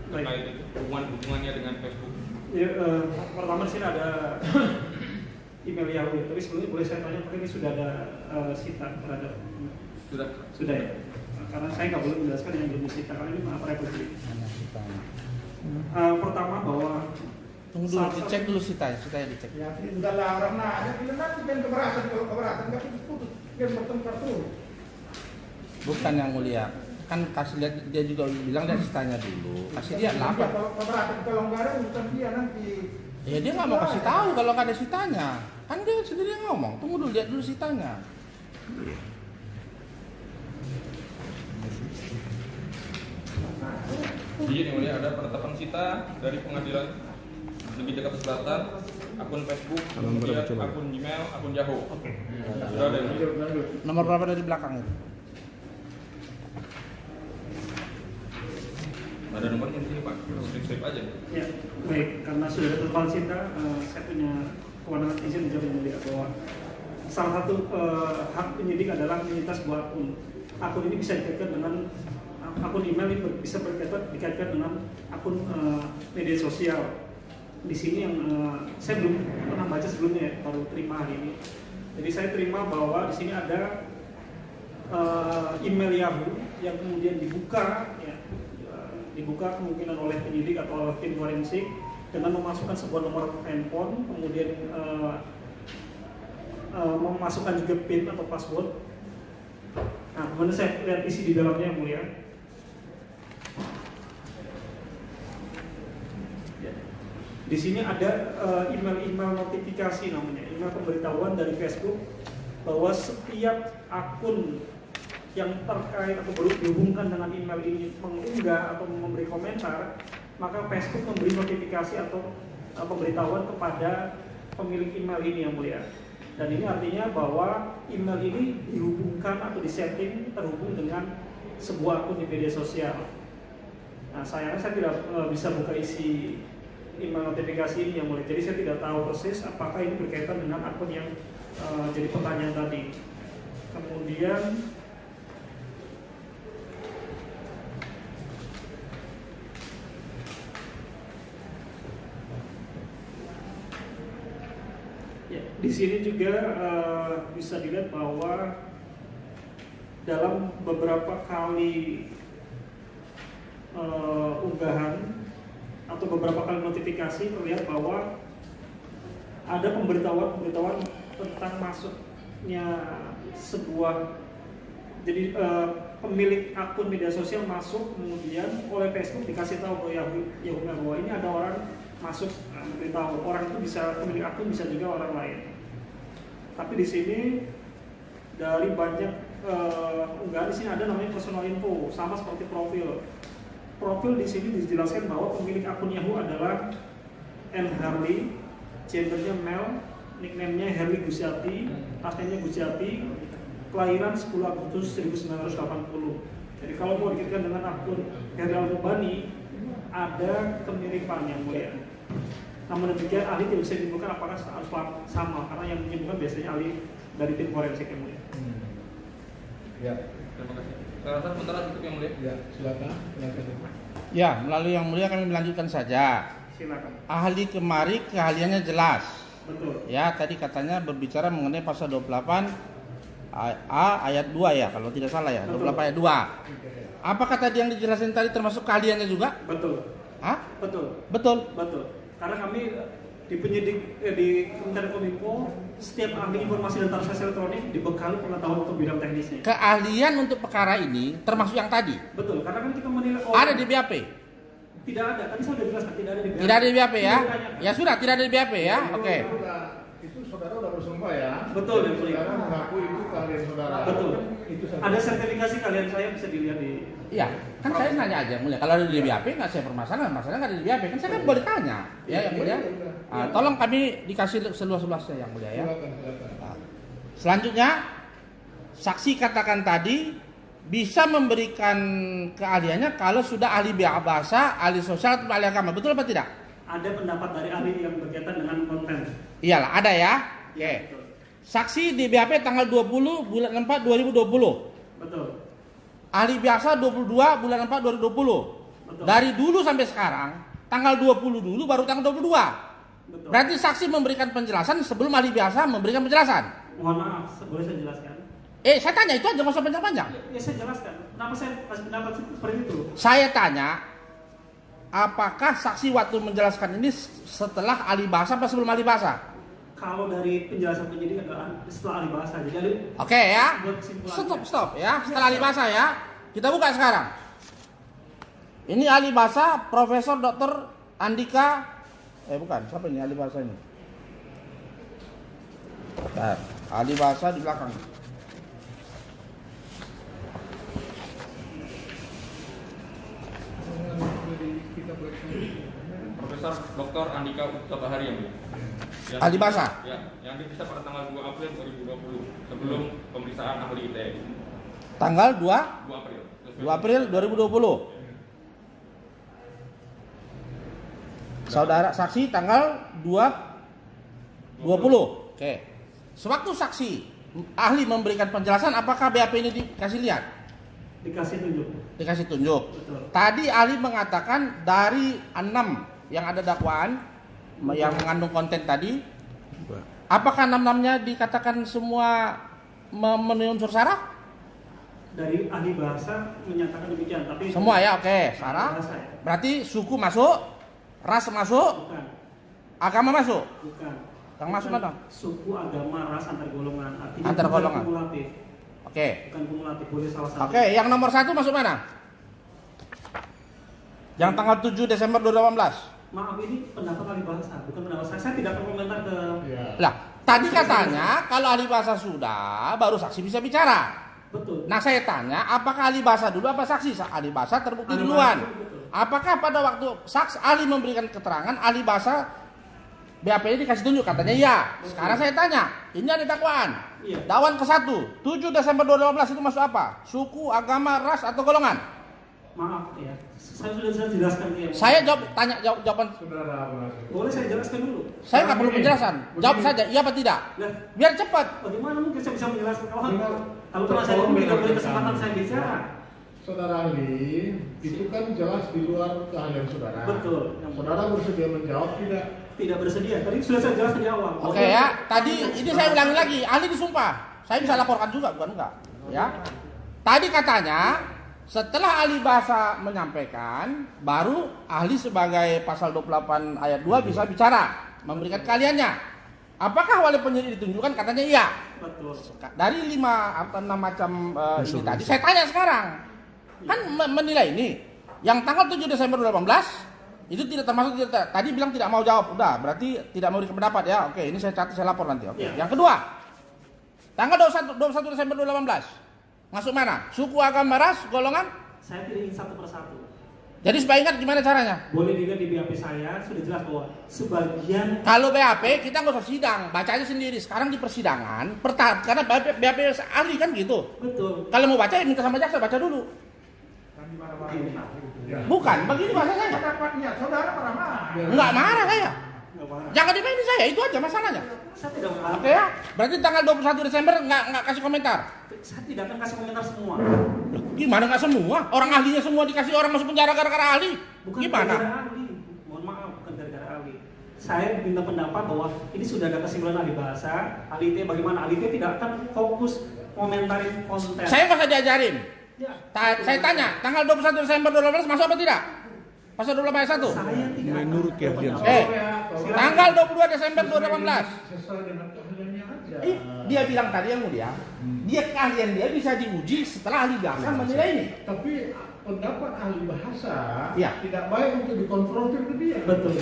terkait itu hubungannya dengan Facebook. Ya, pertama di sini ada email Yahoo ya. Tapi sebelumnya boleh saya tanya, apakah ini sudah ada sita terhadap? Sudah ya. Karena saya nggak boleh menjelaskan yang belum disita karena ini maaf republik. Hanya kita. Pertama bahwa Tunggu dulu, dicek dulu sitanya dicek. Ya, ini udah larang nah, ada nanti kan keberatan kalau keberatan nggak putus, kan bertengkar tuh. Bukan yang mulia. Kan kasih lihat, dia juga bilang dia sitanya dulu. Kasih dia Iya, apa? kalau keberatan kalau nggak ada bukan dia nanti. Ya dia nggak mau kasih tahu kalau nggak ada sitanya. Kan dia sendiri yang ngomong. Tunggu dulu, lihat dulu sitanya. Jadi yang mulia ada penetapan sita dari pengadilan Negeri Jakarta Selatan, akun Facebook, kemudian akun Gmail, akun Yahoo. oke. Sudah ada yang mulia. Lanjut. Nomor berapa dari belakang itu? Ada nomornya di sini Pak, strip aja. Ya, baik. Karena sudah ada penetapan sita, saya punya kewenangan izin menjawab yang mulia bahwa salah satu hak penyidik adalah meminta sebuah akun. Akun ini bisa dikaitkan dengan akun email, ini bisa dikaitkan dengan akun media sosial. Di sini yang saya belum pernah baca sebelumnya, ya, baru terima hari ini. Jadi saya terima bahwa di sini ada email Yahoo yang kemudian dibuka, ya, dibuka kemungkinan oleh penyidik atau oleh tim forensik dengan memasukkan sebuah nomor handphone, kemudian memasukkan juga PIN atau password. Nah, kemudian saya lihat isi di dalamnya yang mulia. Di sini ada email-email notifikasi namanya, email pemberitahuan dari Facebook bahwa setiap akun yang terkait atau berhubungkan dengan email ini mengunggah atau memberi komentar, maka Facebook memberi notifikasi atau pemberitahuan kepada pemilik email ini yang mulia. Dan ini artinya bahwa email ini dihubungkan atau disetting terhubung dengan sebuah akun di media sosial. Nah, sayangnya saya tidak bisa buka isi email notifikasi ini yang mulia. Jadi saya tidak tahu persis apakah ini berkaitan dengan akun yang jadi pertanyaan tadi. Kemudian ya, di sini juga bisa dilihat bahwa dalam beberapa kali unggahan atau beberapa kali notifikasi terlihat bahwa ada pemberitahuan tentang masuknya sebuah, jadi pemilik akun media sosial masuk, kemudian oleh Facebook dikasih tahu ke Yahoo bahwa ini ada orang masuk, memberitahu. Orang itu bisa, pemilik akun bisa juga orang lain. Tapi di sini dari banyak unggahan di sini ada namanya personal info, sama seperti profil. Profil di sini dijelaskan bahwa pemilik akun Yahoo adalah M. Harley, gendernya male, nickname-nya Herli Gusjati, aslinya Gusjati, kelahiran 10 Agustus 1980. Jadi kalau mau dikaitkan dengan akun Herli Al-Tubani, ada kemiripan yang mulia. Namun demikian ahli tidak bisa menyimpulkan apakah sama, karena yang menyimpulkan biasanya ahli dari tim forensik yang mulia. Ya, Terima kasih. Saya rasa sementara cukup yang mulia. ya, silakan. Ya, melalui yang mulia kami melanjutkan saja. Silakan. Ahli kemari keahliannya jelas. Betul. Ya, tadi katanya berbicara mengenai pasal 28 ayat 2 ya, kalau tidak salah ya, 28 ayat 2. Apakah tadi yang dijelasin tadi termasuk keahliannya juga? Betul. Hah? Betul. Betul. Betul. Karena kami di penyidik di Kementerian Kominfo, setiap ahli informasi dan transaksi elektronik dibekali pengetahuan untuk bidang teknisnya. Keahlian untuk perkara ini termasuk yang tadi. Betul. Karena kan kita menilai Ada di BAP? Tidak ada. Tadi saya sudah jelaskan tidak ada di BAP. Tidak ada di BAP ya? Tidak ditanya. Ya sudah, tidak ada di BAP ya. Oke. Itu saudara udah bersumpah ya. Betul, yang mulia. Saudara mengaku itu keahlian saudara. Betul. Itu saja. Ada sertifikasi kalian saya bisa dilihat di. Iya, kan saya nanya aja mulia. Kalau ada di BAP nggak saya permasalahan, masalahnya nggak ada di BAP. Kan saya kan boleh tanya, ya yang mulia. Tolong kami dikasih seluas-luasnya yang mulia ya. Silakan. Selanjutnya, saksi katakan tadi bisa memberikan keahliannya kalau sudah ahli bahasa, ahli sosial, atau ahli agama. Betul apa tidak? Ada pendapat dari ahli yang berkaitan dengan konten. Iyalah, ada ya. Ya, Oke. betul. Saksi di BAP tanggal 20 bulan 4 2020. Betul. Ahli biasa 22 bulan 4 2020. Betul. Dari dulu sampai sekarang, tanggal 20 dulu baru tanggal 22. Betul. Berarti saksi memberikan penjelasan sebelum ahli biasa memberikan penjelasan. Mohon maaf, boleh saya jelaskan? Saya tanya itu aja, nggak usah panjang-panjang. Ya saya jelaskan. Kenapa saya kasih pendapat seperti itu? Saya tanya, apakah saksi waktu menjelaskan ini setelah ahli bahasa atau sebelum ahli bahasa? Kalau dari penjelasan penyidik adalah setelah ahli bahasa. Jadi Oke ya, buat kesimpulannya. stop ya. Setelah ahli bahasa ya, kita buka sekarang. Ini ahli bahasa Profesor Dr. Andika. Bukan, siapa ini ahli bahasa ini? Bentar, ahli bahasa di belakang. Profesor Dr. Andika Uttabahari yang mulia. Ahli bahasa? Ya, yang diperiksa pada tanggal 2 April 2020 sebelum pemeriksaan ahli ITE. Tanggal 2 April. 2 April 2020. Saudara saksi tanggal 20. Oke. Sewaktu saksi ahli memberikan penjelasan, apakah BAP ini dikasih lihat? Dikasih tunjuk. Dikasih tunjuk. Betul. Tadi ahli mengatakan dari 6 yang ada dakwaan yang mengandung konten tadi, apakah 6-6-nya dikatakan semua memenuhi unsur syarat? Dari ahli bahasa menyatakan demikian, tapi Semua ya, oke. Syarat. bahasa ya? Berarti suku masuk, ras masuk, Bukan. agama masuk. Bukan. Yang masuk mana? Suku, agama, ras antar golongan. Artinya Antar bukan golongan. kumulatif. Oke. Bukan kumulatif, boleh salah satu. Oke, yang nomor 1 masuk mana? Yang tanggal 7 Desember 2018. Maaf, ini pendapat ahli bahasa, bukan pendapat saya. Saya tidak akan komentar ke. Ya. Lah, tadi katanya kalau ahli bahasa sudah, baru saksi bisa bicara. Betul. Nah, saya tanya, apakah ahli bahasa dulu apa saksi? Ahli bahasa terbukti Ahli duluan. bahasa, betul. Apakah pada waktu saksi ahli memberikan keterangan, ahli bahasa BAP ini dikasih tunjuk? Katanya iya. Sekarang saya tanya, ini ada dakwaan. Iya. Dakwaan ke-1, 7 Desember 2018 itu masuk apa? Suku, agama, ras, atau golongan? Maaf ya, saya sudah jelaskan dia. Saya jawaban. Saudara masuk. Boleh saya jelaskan dulu? Saya nggak perlu penjelasan. Jawab saja, iya apa tidak? Nah, Biar cepat. bagaimana mungkin saya bisa menjelaskan Benar. kalau penasihat hukum tidak beri kesempatan saya bicara? Saudara ahli, itu kan jelas di luar keahlian saudara. Betul. Saudara bersedia menjawab tidak? Tidak bersedia. Tadi sudah saya jelaskan di awal. Oke ya, tadi ini saya ulangi lagi, ahli disumpah. Saya bisa laporkan juga, bukan enggak? Ya. Tadi katanya setelah ahli bahasa menyampaikan, baru ahli sebagai pasal 28 ayat 2 bisa bicara, memberikan keahliannya. Apakah wali penyidik ditunjukkan? Katanya iya. Betul. Dari 5 atau 6 macam ini tadi, saya tanya sekarang. Kan menilai ini. Yang tanggal 7 Desember 2018 itu tidak termasuk, tadi bilang tidak mau jawab. Udah, berarti tidak mau berikan pendapat ya. Oke, ini saya catat, saya lapor nanti. Oke. Ya. Yang kedua, tanggal 21 Desember 2018 masuk mana? Suku, agama, ras, golongan? Saya tidak ingin satu persatu. Jadi supaya ingat gimana caranya? Boleh dilihat di BAP saya, sudah jelas bahwa sebagian. Kalau BAP kita nggak usah sidang, baca aja sendiri. Sekarang di persidangan, karena BAP ahli kan gitu. Betul. Kalau mau baca, minta sama jaksa baca dulu. Bukan, begini bahasa saya. Saudara marah-marah. Nggak marah saya. Nggak marah. Jangan dimainin saya, itu aja masalahnya. Saya tidak marah. Oke ya, berarti tanggal 21 Desember nggak kasih komentar. Saya tidak akan kasih komentar semua. Gimana nggak semua? Orang ahlinya semua dikasih orang masuk penjara gara-gara ahli. Bukan Gimana? gara-gara ahli. Mohon maaf, bukan gara-gara ahli. Saya minta pendapat bahwa ini sudah ada kesimpulan ahli bahasa, ahli IT bagaimana ahli IT tidak akan fokus komentarin konten. Saya nggak usah diajarin. Ya, Saya tanya, tanggal 21 Desember 2018 masuk apa tidak? Pasal 28 ayat 1. saya tidak Menurut akan keahlian berpendapat. Tanggal 22 Desember 2018. Sesuai dengan keahliannya aja. Dia bilang tadi yang mulia, dia keahlian dia bisa diuji setelah ahli bahasa menilai ini. Tapi pendapat ahli bahasa Ya. tidak baik untuk dikonfrontir ke dia. Betul.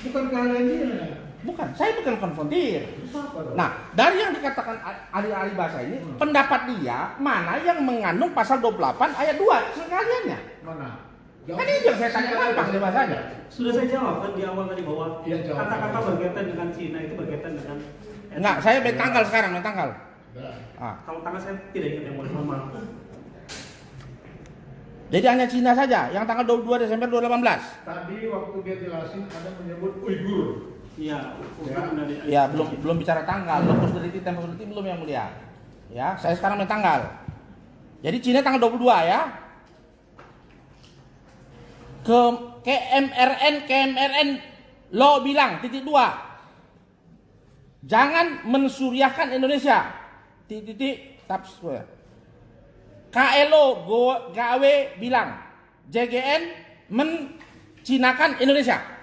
Bukan keahlian dia. Bukan, saya bukan konfrontir. Terus apa dong? Nah, dari yang dikatakan ahli-ahli bahasa ini, pendapat dia mana yang mengandung pasal 28 ayat 2 sekaliannya. Mana? Kan ini yang saya tanya gampang ahli bahasanya. Sudah saya jawab kan di awal tadi bahwa Iya, jawab. kata-kata berkaitan dengan Cina itu berkaitan dengan Enggak, saya main tanggal sekarang, main tanggal. Udah. Ah. Kalau tanggal saya tidak ingat yang mulia, mohon maaf. Jadi hanya Cina saja yang tanggal 22 Desember 2018. Tadi waktu dia jelasin ada menyebut Uighur. Iya, Ya, belum bicara tanggal, locus delicti, tempus delicti belum yang mulia. Ya, saya sekarang main tanggal. Jadi Cina tanggal 22 ya. KMRN lo bilang titik 2. Jangan mensuriahkan Indonesia. Titik tabs. KLO gawe bilang JGN mencinakan Indonesia.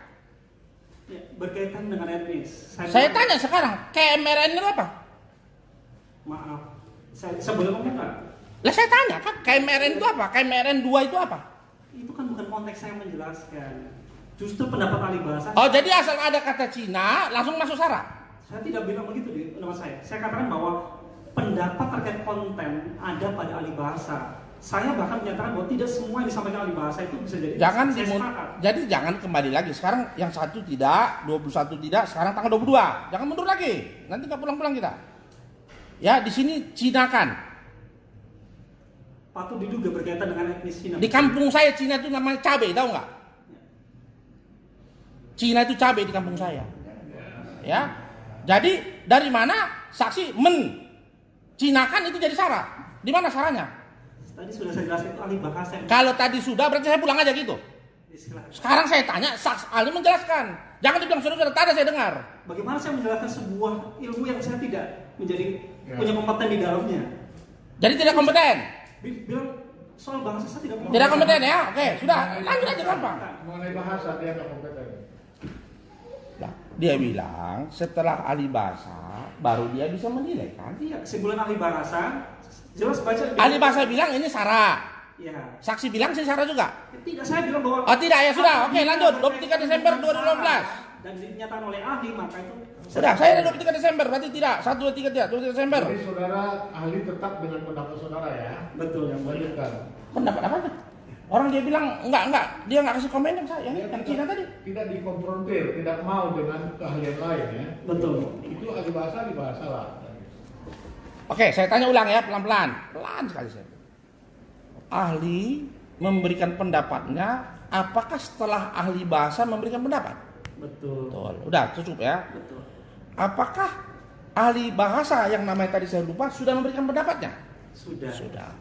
Ya, berkaitan dengan etnis. Saya tanya sekarang, KMRN itu apa? Maaf, saya boleh ngomong nggak? Lah saya tanya kan, KMRN itu apa? KMRN 2 itu apa? Itu kan bukan konteks saya menjelaskan. Justru pendapat ahli bahasa. Oh, jadi asal ada kata Cina langsung masuk syarat. Saya tidak bilang begitu di pendapat saya. Saya katakan bahwa pendapat terkait konten ada pada ahli bahasa. Saya bahkan menyatakan bahwa tidak semua yang disampaikan ahli bahasa itu bisa jadi. Jadi jangan kembali lagi. Sekarang yang satu tidak, 21 tidak, sekarang tanggal 22. Jangan mundur lagi. Nanti nggak pulang-pulang kita. Ya, di sini Cina kan. Patut diduga berkaitan dengan etnis Cina. Di kampung saya Cina itu namanya cabai, tahu nggak? Cina itu cabai di kampung saya. Ya. Jadi dari mana saksi mencinakan itu jadi syarat? Di mana syaratnya? Tadi sudah saya jelaskan itu ahli bahasa. Kalau tadi sudah berarti saya pulang aja gitu. Sekarang saya tanya, saksi ahli menjelaskan. Jangan dibilang sudah tadi saya dengar. Bagaimana saya menjelaskan sebuah ilmu yang saya tidak menjadi punya kompeten di dalamnya? Jadi tidak kompeten. Bilang soal bahasa saya tidak kompeten. Tidak kompeten ya? Oke, sudah. Lanjut aja gampang. Mengenai bahasa dia nggak kompeten. Nah, dia bilang setelah ahli bahasa baru dia bisa menilai kan? Iya, kesimpulan ahli bahasa jelas baca. Ahli bahasa bilang ini sara. Iya. Saksi bilang sih sara juga. Tidak, saya bilang bahwa. Oh tidak ya sudah. Oke, lanjut. 23 Desember 2018. Dan dinyatakan oleh ahli maka itu. Sudah, saya ada 23 Desember berarti tidak. 1 2 3 tidak. 23 Desember. Jadi saudara ahli tetap dengan pendapat saudara ya. Betul. Yang lanjutkan. Pendapat apa tuh? Orang dia bilang enggak, dia enggak kasih komen yang saya, yang Cina tadi. Tidak dikonfrontir, tidak mau dengan keahlian lain ya. Betul. Itu ahli bahasa lah. Oke, saya tanya ulang ya, pelan-pelan. Pelan sekali saya. Ahli memberikan pendapatnya, apakah setelah ahli bahasa memberikan pendapat? Betul. Betul. Udah, cukup ya. Betul. Apakah ahli bahasa yang namanya tadi saya lupa sudah memberikan pendapatnya? Sudah. Sudah.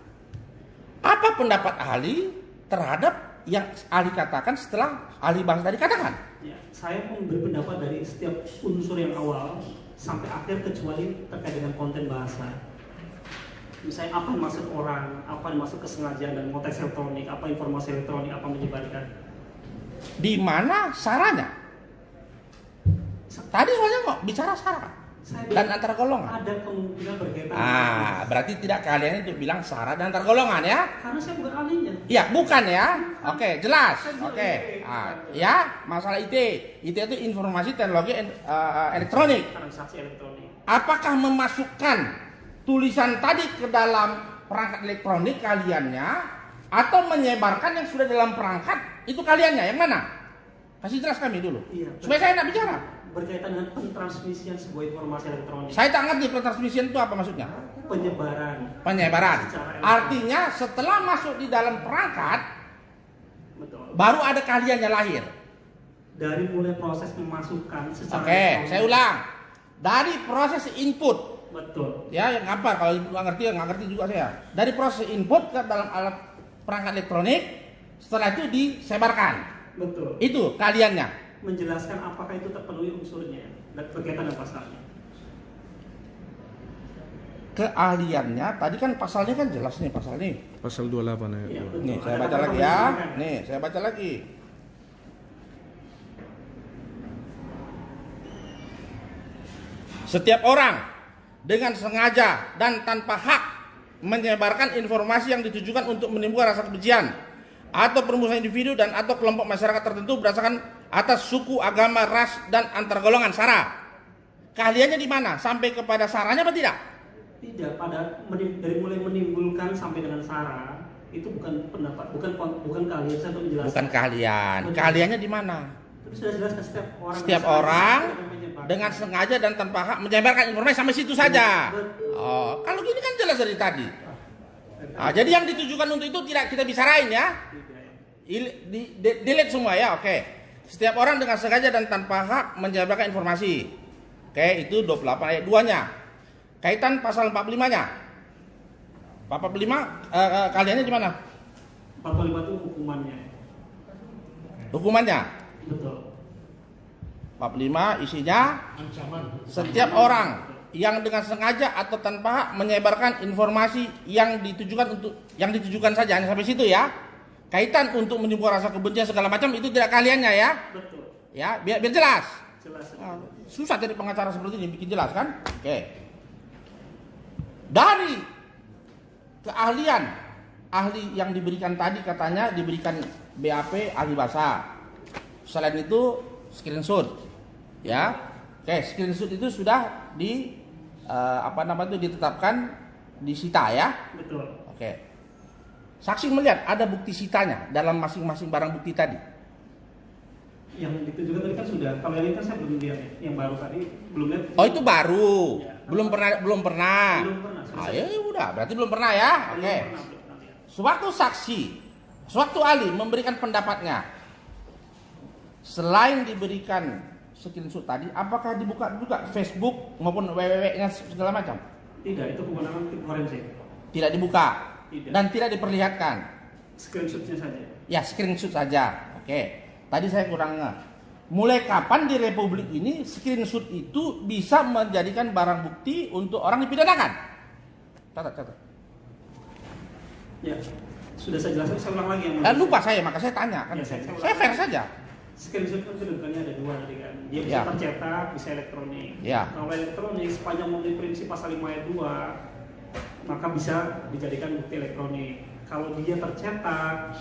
Apa pendapat ahli terhadap yang ahli katakan setelah ahli bahasa tadi katakan? Ya, saya memberi pendapat dari setiap unsur yang awal sampai akhir kecuali terkait dengan konten bahasa. Misalnya apa yang maksud orang, apa yang maksud kesengajaan dan konteks elektronik, apa informasi elektronik, apa menyebarkan. Di mana saranya? Tadi soalnya kok bicara sara dan antar golongan. Ada kemungkinan berkaitan. Berarti tidak kalian itu bilang sara dan antar golongan ya? Karena saya bukan ahlinya. Iya, bukan ya? Oke, jelas. Oke. Ya, masalah IT. IT itu informasi teknologi elektronik. Transaksi elektronik. Apakah memasukkan tulisan tadi ke dalam perangkat elektronik kaliannya atau menyebarkan yang sudah dalam perangkat itu kaliannya? Yang mana? Kasih jelas kami dulu. Iya. Supaya saya tidak bicara. Berkaitan dengan pentransmisian sebuah informasi elektronik. Saya tak ngerti pentransmisian itu apa maksudnya? Penyebaran. Penyebaran. Artinya setelah masuk di dalam perangkat, betul. Baru ada kaliannya lahir. Dari mulai proses memasukkan secara Oke, saya ulang. Dari proses input. Betul. Ya, yang apa? Kalau nggak ngerti juga saya. Dari proses input ke dalam alat perangkat elektronik, setelah itu disebarkan. Betul. Itu kaliannya. Menjelaskan apakah itu terpenuhi unsurnya dan berkaitan dengan pasalnya. keahliannya tadi kan pasalnya kan jelas nih pasal nih. Pasal 28 ayat Iya, 2. betul. Nih, saya Ada baca kata lagi ya. pemilihan. Nih, saya baca lagi. Setiap orang dengan sengaja dan tanpa hak menyebarkan informasi yang ditujukan untuk menimbulkan rasa kebencian atau permusuhan individu dan atau kelompok masyarakat tertentu berdasarkan atas suku, agama, ras, dan antar golongan sara. Keahliannya di mana? Sampai kepada saranya apa tidak? Tidak, dari mulai menimbulkan sampai dengan sara itu bukan pendapat, bukan keahlian saya untuk menjelaskan. Bukan keahlian. Betul. Keahliannya di mana? Tapi sudah jelaskan Setiap orang dengan sengaja dan tanpa hak menyebarkan informasi sampai situ saja. Oh, kalau gini kan jelas dari tadi. Jadi yang ditujukan untuk itu tidak kita bicarain ya. Delete semua ya, oke. Setiap orang dengan sengaja dan tanpa hak menyebarkan informasi. Oke, itu 28 ayat 2-nya. Kaitan pasal 45-nya. 45 kaliannya di mana? 45 itu hukumannya. Hukumannya. Betul. 45 isinya Ancaman. setiap orang yang dengan sengaja atau tanpa hak menyebarkan informasi yang ditujukan saja hanya sampai situ ya. Kaitan untuk menimbulkan rasa kebencian segala macam itu tidak keahliannya ya. Betul. Ya, biar jelas. Jelas. Susah jadi pengacara seperti ini bikin jelas kan? Oke. Dari keahlian ahli yang diberikan tadi katanya diberikan BAP ahli bahasa. Selain itu screenshot. Ya. Oke, screenshot itu sudah ditetapkan disita ya. Betul. Oke. Saksi melihat ada bukti sitanya dalam masing-masing barang bukti tadi. Yang ditujukan tadi kan sudah. Kalau yang ini kan saya belum lihat ya. Yang baru tadi belum lihat. Oh, itu baru. Ya. Belum pernah. Belum pernah. Ya udah, berarti belum pernah ya. Oke. Suatu saksi, suatu ahli memberikan pendapatnya. Selain diberikan screenshot tadi, apakah dibuka juga Facebook maupun www-nya segala macam? Tidak, itu kewenangan tim forensik. Tidak dibuka. Tidak. Dan tidak diperlihatkan. Screenshotnya saja. Ya, screenshot saja. Oke. Tadi saya kurang ngeh. Mulai kapan di Republik ini screenshot itu bisa menjadikan barang bukti untuk orang dipidanakan? Catat. Ya, sudah saya jelaskan, saya ulang lagi yang Lupa saya, maka saya tanya kan. Ya, saya Saya fair saja. Screenshot kan kedudukannya ada dua tadi kan. Dia bisa Ya. tercetak, bisa elektronik. Ya. Kalau elektronik sepanjang memenuhi prinsip pasal 5 ayat 2, maka bisa dijadikan bukti elektronik. Kalau dia tercetak,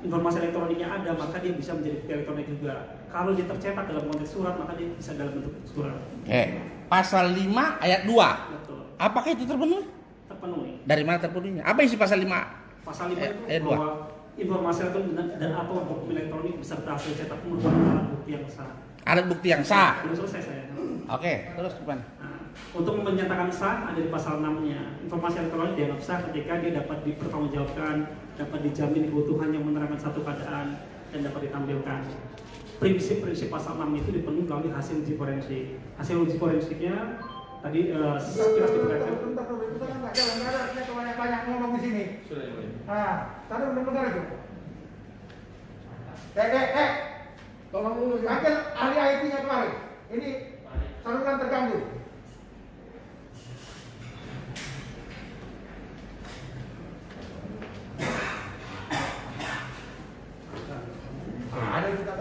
informasi elektroniknya ada, maka dia bisa menjadi bukti elektronik juga. Kalau dia tercetak dalam konteks surat, maka dia bisa dalam bentuk surat. Oke. Pasal 5 ayat 2. Betul. Apakah itu terpenuhi? Terpenuhi. Dari mana terpenuhinya? Apa isi pasal 5? Pasal 5 itu ayat 2. bahwa informasi elektronik dan atau dokumen elektronik beserta hasil cetak merupakan alat bukti yang sah. Alat bukti yang sah. Belum selesai saya. Oke, terus gimana? Nah, untuk menyatakan sah ada di pasal 6-nya. Informasi elektronik dianggap sah ketika dia dapat dipertanggungjawabkan, dapat dijamin kebutuhan yang menerangkan satu keadaan dan dapat ditampilkan. Prinsip-prinsip pasal 6 itu dipenuhi melalui hasil uji forensik. Hasil uji forensiknya tadi sekilas diperhatikan. Banyak ngomong di sini. Sudah ya, boleh. Tadi benar itu. Tolong dulu. Panggil ahli IT-nya kemarin. Ini saluran terganggu. Ada juga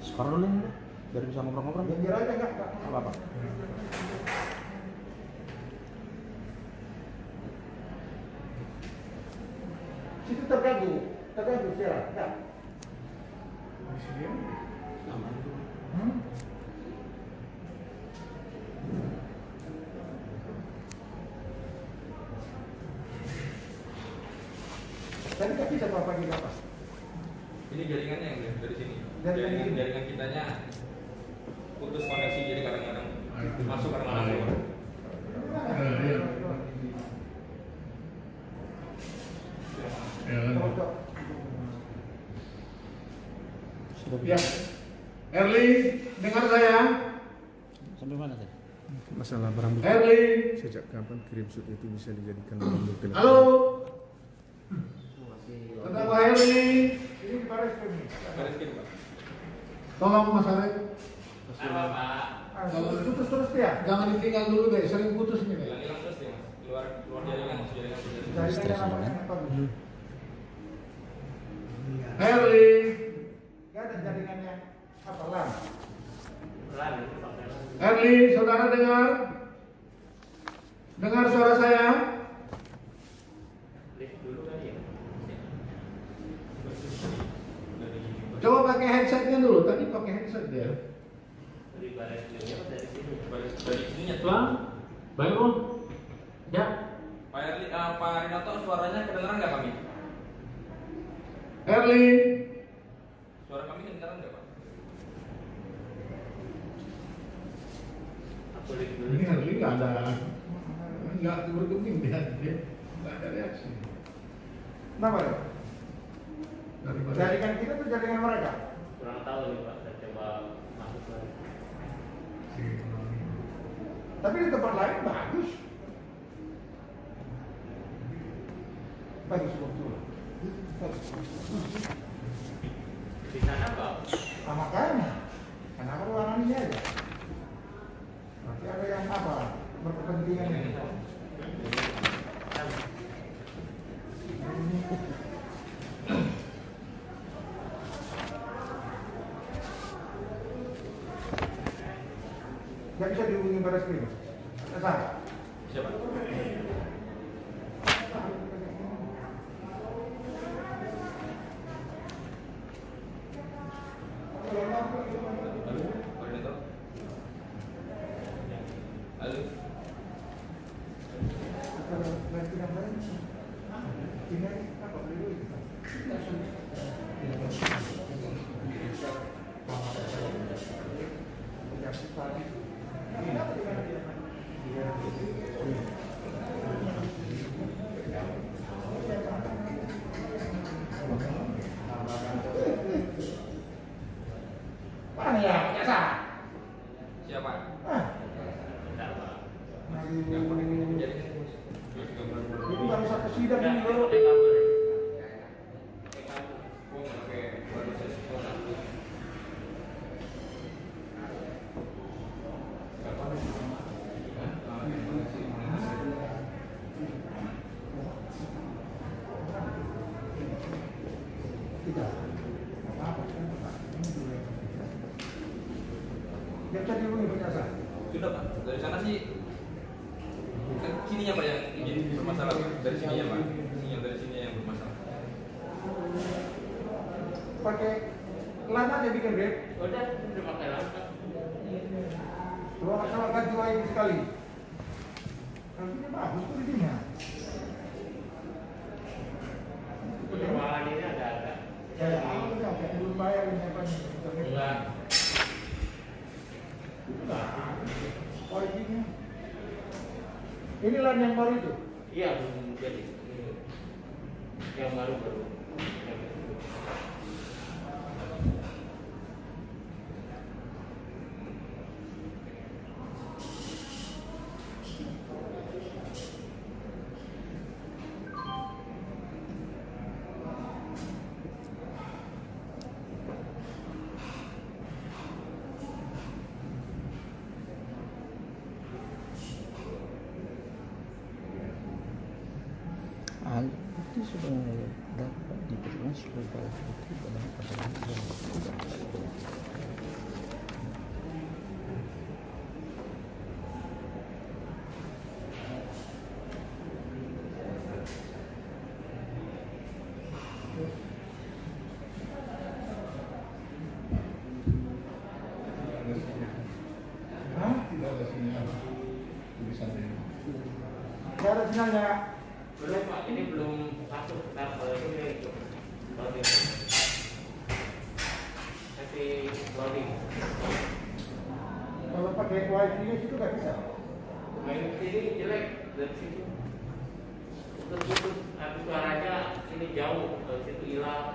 Sekarang dulu nih, biar bisa ngobrol-ngobrol. biar aja enggak Apa-apa. situ terganggu sekarang. Ya. Tadi nggak bisa pagi apa? Ini jaringannya yang dari sini. Jaringan ini. Jaringan kitanya putus koneksi, jadi kadang-kadang masuk kadang-kadang keluar. Ya, Erli, dengar saya. Sampai mana tadi? Masalah barang bukti. Erli, Sejak kapan screenshot itu bisa dijadikan barang bukti? halo. Terdakwa Erli, ini di baris krim. Baris krim, Pak. Tolong Mas Arif. Halo, Pak. Putus terus dia. Jangan ditinggal dulu deh, sering putus ini deh. Hilang terus ya, Mas. Keluar jaringan, masuk jaringan. Jaringannya namanya apa? Herli. Gak ada jaringannya apa LAN? Herli, saudara dengar? Dengar suara saya? Coba pakai headsetnya dulu. Tadi pakai headset dia. Dari sininya tuh. Baik, Om. Ya. Pak Rinato, suaranya kedengeran nggak kami? Herli. Suara kami kedengeran nggak, Pak? Ini Herli nggak bergeming dia nggak ada reaksi. Kenapa ya? Jaringan kita tuh jaringan mereka. Kurang tahu nih Pak, saya coba masuk lagi. Tapi di tempat lain bagus. Bagus betul. Di sana Pak. Makanya, kenapa ruangan ini aja? Nanti ada yang apa? Berkepentingan ini. Gak bisa dihubungi baris krim. Kesana. Siapa? Halo. Mana ya? Biasa. Siapa? Itu nggak bisa ke sidang ini loh. Dia bisa dihubungi berkasa. Sudah Pak, dari sana sih kan sininya Pak yang jadi bermasalah Pak. Dari sininya Pak, dari sini yang bermasalah. Pakai LAN aja bikin Beb. Udah pakai lampu. Coba masalah ganti wifi sekali. Artinya bagus tuh ininya. Ruangan ini agak-agak. Kayak apa tuh? Kayak belum bayar ini apa nih? Enggak. Wifi-nya. Ini LAN yang baru itu. Iya, belum jadi. Yang baru. Alat bukti sudah dapat diberikan sebagai alat bukti dalam persidangan yang tidak Tidak ada sinyal. Tulisannya. Tidak ada sinyalnya. Belum Pak, ini belum masuk. Nah, kalau itu loading. Masih loading. Kalau pakai wifi-nya situ nggak bisa. Main sini jelek dari situ. Putus, habis suaranya ini jauh, dari situ hilang.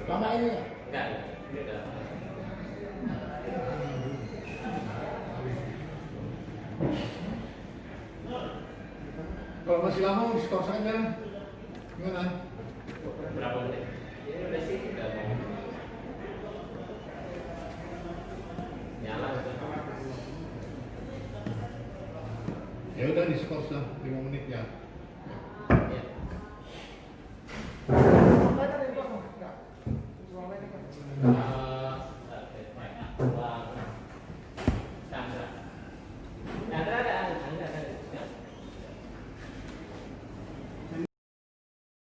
Lama ini ya? Enggak, ini udah. masih lama diskor saja. Gimana? Berapa menit? Ini udah sih udah mau nyala udah. Ya udah diskor sudah 5 menit ya. Ya.